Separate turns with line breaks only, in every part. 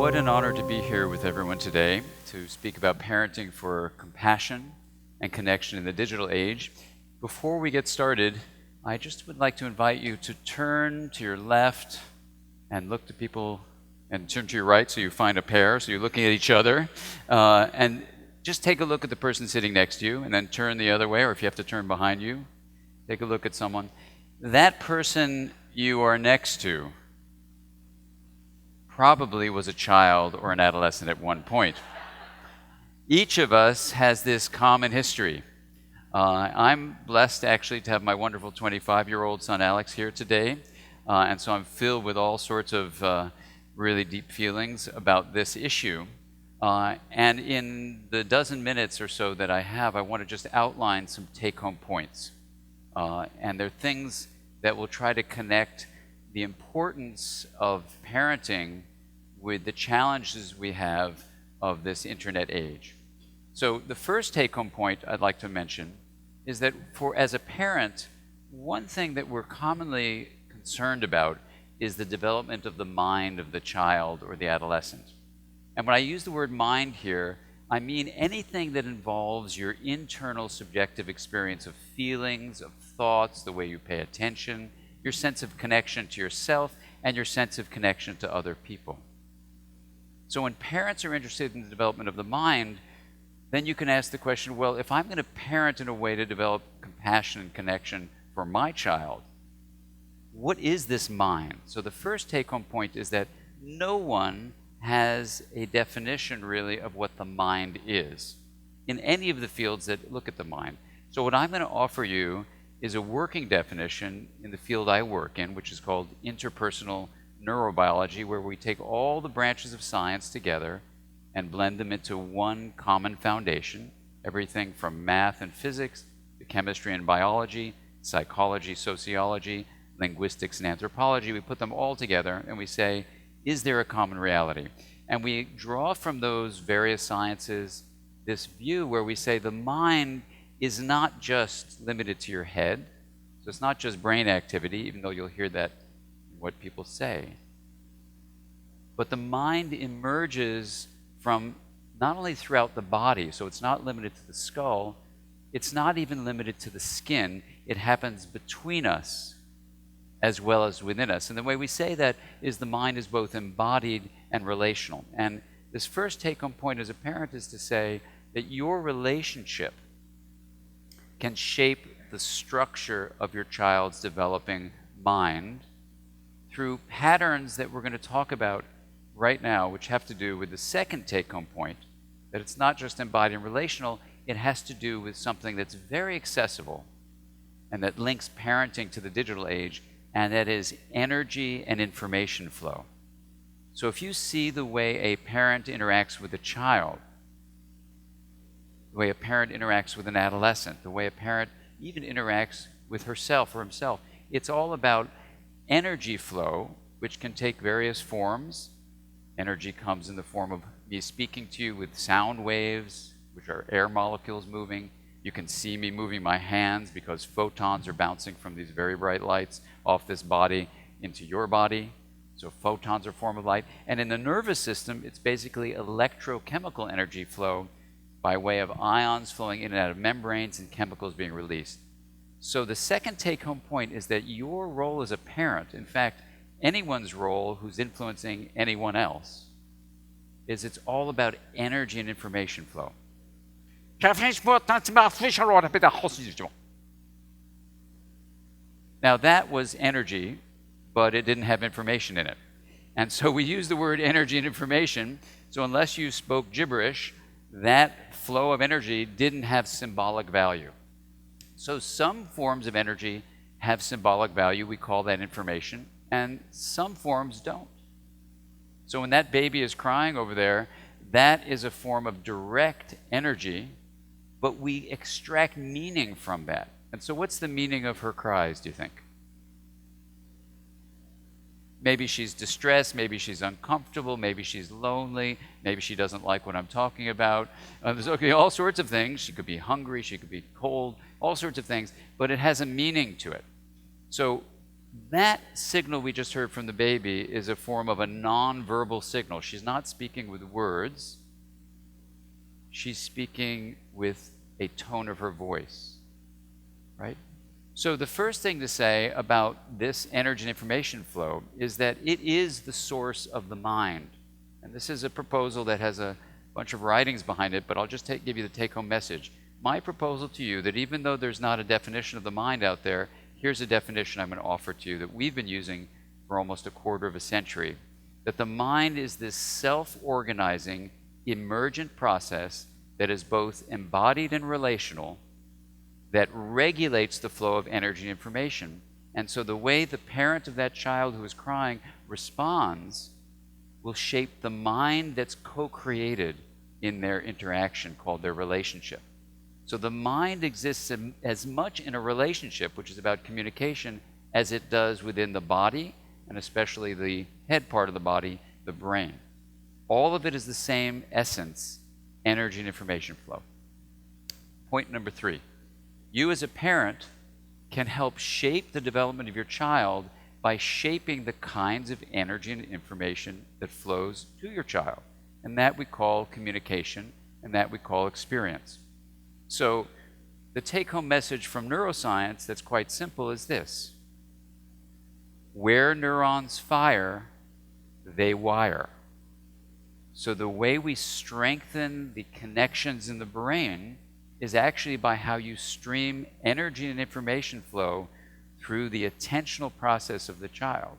What an honor to be here with everyone today to speak about parenting for compassion and connection in the digital age. Before we get started, I just would like to invite you to turn to your left and look to people, and turn to your right so you find a pair, so you're looking at each other, and just take a look at the person sitting next to you, and then turn the other way, or if you have to turn behind you, take a look at someone. That person you are next to probably was a child or an adolescent at one point. Each of us has this common history. I'm blessed actually to have my wonderful 25-year-old son Alex here today, and so I'm filled with all sorts of really deep feelings about this issue. And in the dozen minutes or so that I have, I want to just outline some take-home points. And they're things that will try to connect the importance of parenting with the challenges we have of this internet age. So the first take-home point I'd like to mention is that as a parent, one thing that we're commonly concerned about is the development of the mind of the child or the adolescent. And when I use the word mind here, I mean anything that involves your internal subjective experience of feelings, of thoughts, the way you pay attention, your sense of connection to yourself, and your sense of connection to other people. So when parents are interested in the development of the mind, then you can ask the question, well, if I'm going to parent in a way to develop compassion and connection for my child, what is this mind? So the first take-home point is that no one has a definition really of what the mind is in any of the fields that look at the mind. So what I'm going to offer you is a working definition in the field I work in, which is called Interpersonal Neurobiology, where we take all the branches of science together and blend them into one common foundation, everything from math and physics to chemistry and biology, psychology, sociology, linguistics and anthropology. We put them all together and we say, is there a common reality? And we draw from those various sciences this view where we say the mind is not just limited to your head. So it's not just brain activity, even though you'll hear that in what people say. But the mind emerges from not only throughout the body, so it's not limited to the skull, it's not even limited to the skin, it happens between us as well as within us. And the way we say that is the mind is both embodied and relational. And this first take-home point as a parent is to say that your relationship can shape the structure of your child's developing mind through patterns that we're going to talk about right now, which have to do with the second take-home point, that it's not just embodied and relational, it has to do with something that's very accessible and that links parenting to the digital age, and that is energy and information flow. So if you see the way a parent interacts with a child, the way a parent interacts with an adolescent, the way a parent even interacts with herself or himself, it's all about energy flow, which can take various forms. Energy comes in the form of me speaking to you with sound waves, which are air molecules moving. You can see me moving my hands because photons are bouncing from these very bright lights off this body into your body. So photons are a form of light. And in the nervous system, it's basically electrochemical energy flow by way of ions flowing in and out of membranes and chemicals being released. So the second take-home point is that your role as a parent, in fact, anyone's role who's influencing anyone else, is it's all about energy and information flow. Now that was energy, but it didn't have information in it. And so we use the word energy and information, so unless you spoke gibberish, that flow of energy didn't have symbolic value. So some forms of energy have symbolic value, we call that information, and some forms don't. So when that baby is crying over there, that is a form of direct energy, but we extract meaning from that. And so what's the meaning of her cries, do you think? Maybe she's distressed, maybe she's uncomfortable, maybe she's lonely, maybe she doesn't like what I'm talking about. There's all sorts of things. She could be hungry, she could be cold, all sorts of things, but it has a meaning to it. So That signal we just heard from the baby is a form of a nonverbal signal. She's not speaking with words. She's speaking with a tone of her voice, right? So the first thing to say about this energy and information flow is that it is the source of the mind. And this is a proposal that has a bunch of writings behind it, but I'll just give you the take-home message. My proposal to you that even though there's not a definition of the mind out there, here's a definition I'm going to offer to you that we've been using for almost a quarter of a century, that the mind is this self-organizing, emergent process that is both embodied and relational, that regulates the flow of energy and information. And so the way the parent of that child who is crying responds will shape the mind that's co-created in their interaction, called their relationship. So the mind exists as much in a relationship, which is about communication, as it does within the body, and especially the head part of the body, the brain. All of it is the same essence, energy and information flow. Point number 3. You as a parent can help shape the development of your child by shaping the kinds of energy and information that flows to your child. And that we call communication, and that we call experience. So the take-home message from neuroscience that's quite simple is this: where neurons fire, they wire. So the way we strengthen the connections in the brain is actually by how you stream energy and information flow through the attentional process of the child.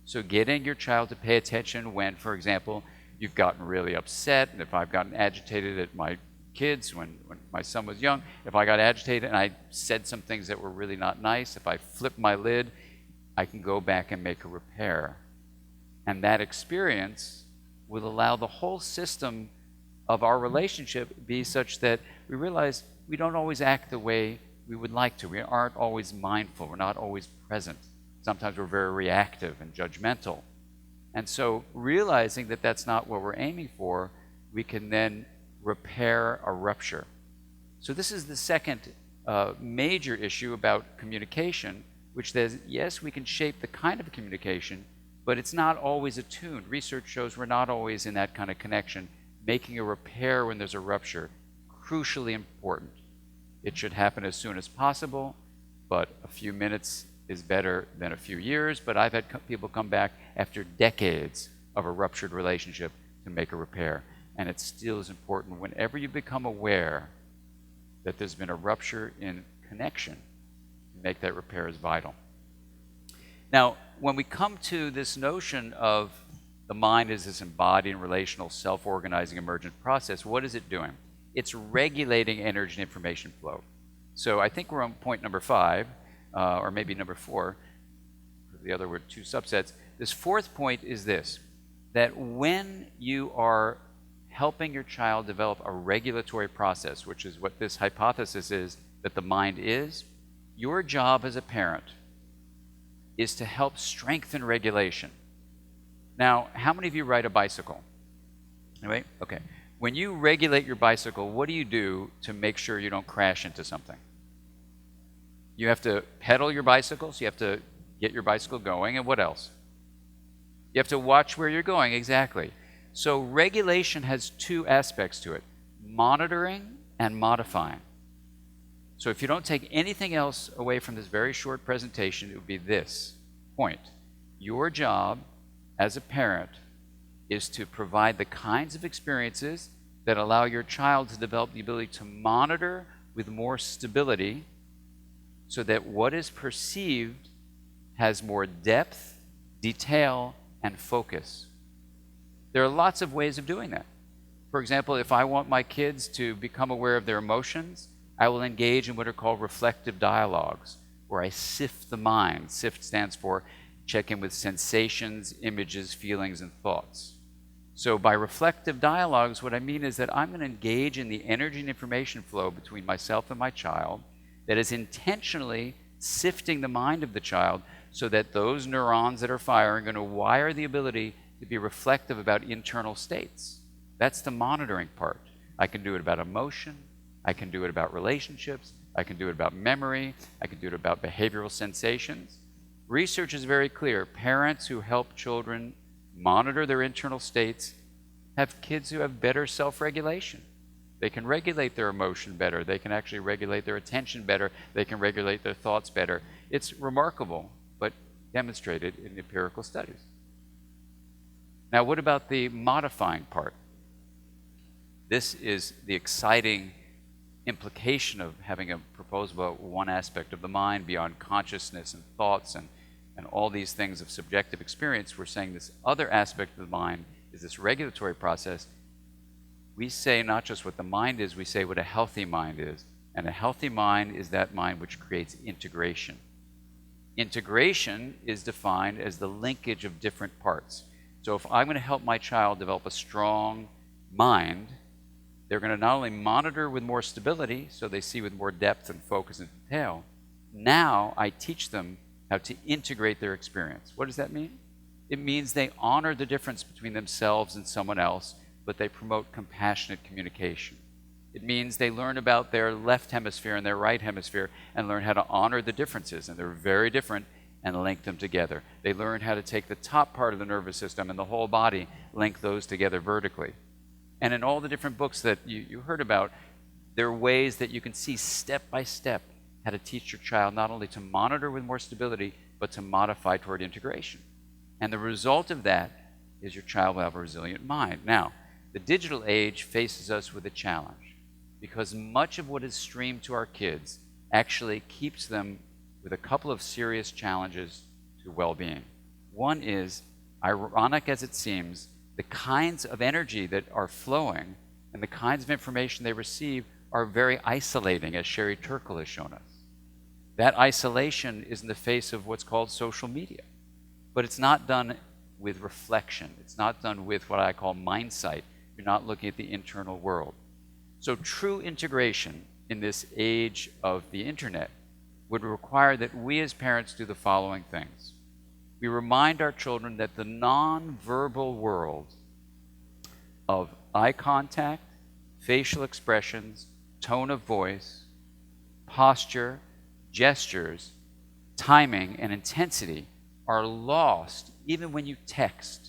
So getting your child to pay attention when, for example, you've gotten really upset, and if I've gotten agitated at my kids, when my son was young, if I got agitated and I said some things that were really not nice, if I flip my lid, I can go back and make a repair. And that experience will allow the whole system of our relationship be such that we realize we don't always act the way we would like to. We aren't always mindful. We're not always present. Sometimes we're very reactive and judgmental. And so realizing that that's not what we're aiming for, we can then repair a rupture. So this is the second major issue about communication, which says, yes, we can shape the kind of communication, but it's not always attuned. Research shows we're not always in that kind of connection. Making a repair when there's a rupture, crucially important. It should happen as soon as possible, but a few minutes is better than a few years. But I've had people come back after decades of a ruptured relationship to make a repair. And it still is important whenever you become aware that there's been a rupture in connection, to make that repair is vital. Now, when we come to this notion of the mind as this embodied and relational, self-organizing, emergent process, what is it doing? It's regulating energy and information flow. So I think we're on point number 5, or maybe number 4. The other were 2 subsets. This fourth point is this, that when you are helping your child develop a regulatory process, which is what this hypothesis is that the mind is, your job as a parent is to help strengthen regulation. Now, how many of you ride a bicycle? Anyway, okay. When you regulate your bicycle, what do you do to make sure you don't crash into something? You have to pedal your bicycle, so you have to get your bicycle going, and what else? You have to watch where you're going, exactly. So regulation has 2 aspects to it, monitoring and modifying. So if you don't take anything else away from this very short presentation, it would be this point. Your job as a parent is to provide the kinds of experiences that allow your child to develop the ability to monitor with more stability so that what is perceived has more depth, detail, and focus. There are lots of ways of doing that. For example, if I want my kids to become aware of their emotions, I will engage in what are called reflective dialogues, where I sift the mind. SIFT stands for check in with sensations, images, feelings, and thoughts. So by reflective dialogues, what I mean is that I'm going to engage in the energy and information flow between myself and my child that is intentionally sifting the mind of the child so that those neurons that are firing are going to wire the ability to be reflective about internal states. That's the monitoring part. I can do it about emotion. I can do it about relationships. I can do it about memory. I can do it about behavioral sensations. Research is very clear. Parents who help children monitor their internal states have kids who have better self-regulation. They can regulate their emotion better. They can actually regulate their attention better. They can regulate their thoughts better. It's remarkable, but demonstrated in empirical studies. Now, what about the modifying part? This is the exciting implication of having a proposal about one aspect of the mind beyond consciousness and thoughts and all these things of subjective experience. We're saying this other aspect of the mind is this regulatory process. We say not just what the mind is, we say what a healthy mind is. And a healthy mind is that mind which creates integration. Integration is defined as the linkage of different parts. So if I'm going to help my child develop a strong mind, they're going to not only monitor with more stability, so they see with more depth and focus and detail. Now I teach them how to integrate their experience. What does that mean? It means they honor the difference between themselves and someone else, but they promote compassionate communication. It means they learn about their left hemisphere and their right hemisphere and learn how to honor the differences, and they're very different, and link them together. They learn how to take the top part of the nervous system and the whole body, link those together vertically. And in all the different books that you heard about, there are ways that you can see step by step how to teach your child not only to monitor with more stability, but to modify toward integration. And the result of that is your child will have a resilient mind. Now, the digital age faces us with a challenge, because much of what is streamed to our kids actually keeps them with a couple of serious challenges to well-being. One is, ironic as it seems, the kinds of energy that are flowing and the kinds of information they receive are very isolating, as Sherry Turkle has shown us. That isolation is in the face of what's called social media. But it's not done with reflection. It's not done with what I call mind sight. You're not looking at the internal world. So true integration in this age of the internet would require that we as parents do the following things. We remind our children that the non-verbal world of eye contact, facial expressions, tone of voice, posture, gestures, timing, and intensity are lost even when you text.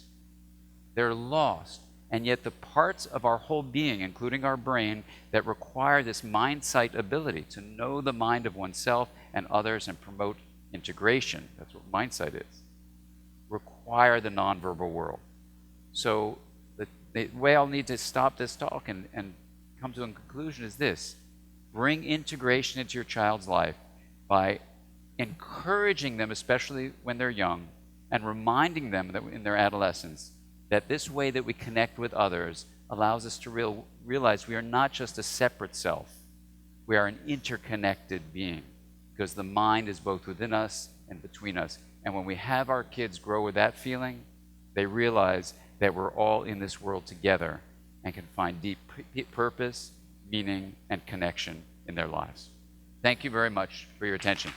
They're lost. And yet the parts of our whole being, including our brain, that require this mind-sight ability to know the mind of oneself and others and promote integration, that's what mind-sight is, require the nonverbal world. So the way I'll need to stop this talk and come to a conclusion is this: bring integration into your child's life by encouraging them, especially when they're young, and reminding them that in their adolescence that this way that we connect with others allows us to realize we are not just a separate self. We are an interconnected being, because the mind is both within us and between us. And when we have our kids grow with that feeling, they realize that we're all in this world together and can find deep purpose, meaning, and connection in their lives. Thank you very much for your attention.